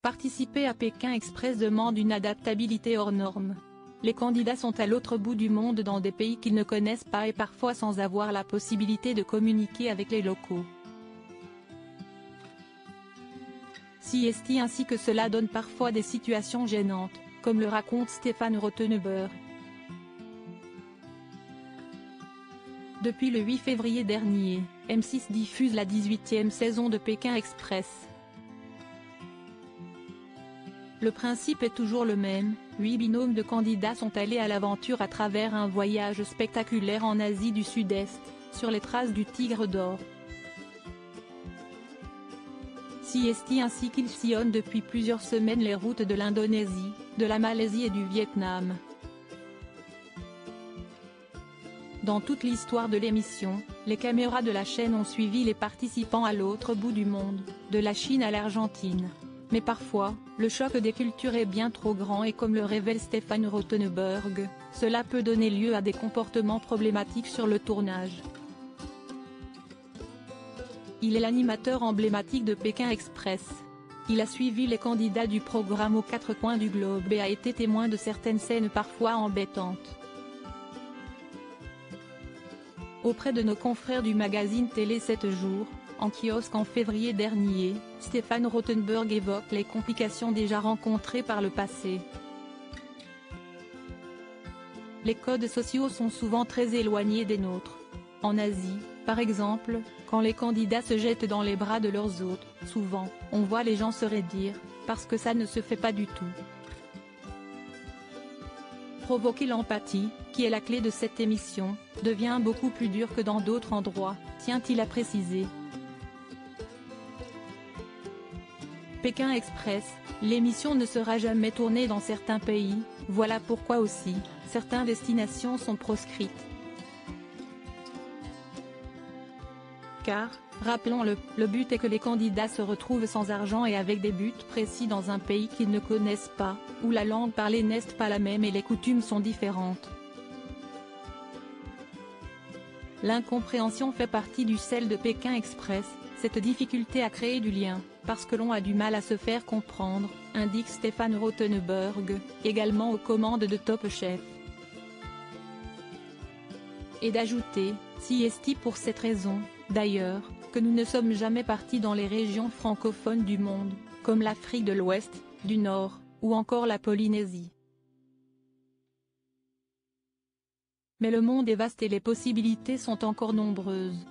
Participer à Pékin Express demande une adaptabilité hors norme. Les candidats sont à l'autre bout du monde dans des pays qu'ils ne connaissent pas et parfois sans avoir la possibilité de communiquer avec les locaux. CST ainsi que cela donne parfois des situations gênantes, comme le raconte Stéphane Rothenberg. Depuis le 8 février dernier, M6 diffuse la 18e saison de Pékin Express. Le principe est toujours le même, 8 binômes de candidats sont allés à l'aventure à travers un voyage spectaculaire en Asie du Sud-Est, sur les traces du Tigre d'Or. CST ainsi qu'ils sillonnent depuis plusieurs semaines les routes de l'Indonésie, de la Malaisie et du Vietnam. Dans toute l'histoire de l'émission, les caméras de la chaîne ont suivi les participants à l'autre bout du monde, de la Chine à l'Argentine. Mais parfois, le choc des cultures est bien trop grand et comme le révèle Stéphane Rothenberg, cela peut donner lieu à des comportements problématiques sur le tournage. Il est l'animateur emblématique de Pékin Express. Il a suivi les candidats du programme aux quatre coins du globe et a été témoin de certaines scènes parfois embêtantes. Auprès de nos confrères du magazine Télé 7 jours, en kiosque en février dernier, Stéphane Rothenberg évoque les complications déjà rencontrées par le passé. Les codes sociaux sont souvent très éloignés des nôtres. En Asie, par exemple, quand les candidats se jettent dans les bras de leurs hôtes, souvent, on voit les gens se raidir, parce que ça ne se fait pas du tout. Provoquer l'empathie, qui est la clé de cette émission, devient beaucoup plus dur que dans d'autres endroits, tient-il à préciser. Pékin Express, l'émission ne sera jamais tournée dans certains pays, voilà pourquoi aussi, certaines destinations sont proscrites. Car, rappelons-le, le but est que les candidats se retrouvent sans argent et avec des buts précis dans un pays qu'ils ne connaissent pas, où la langue parlée n'est pas la même et les coutumes sont différentes. L'incompréhension fait partie du sel de Pékin Express, cette difficulté à créer du lien, parce que l'on a du mal à se faire comprendre, indique Stéphane Rothenberg, également aux commandes de Top Chef. Et d'ajouter, CST pour cette raison, d'ailleurs, que nous ne sommes jamais partis dans les régions francophones du monde, comme l'Afrique de l'Ouest, du Nord, ou encore la Polynésie. Mais le monde est vaste et les possibilités sont encore nombreuses.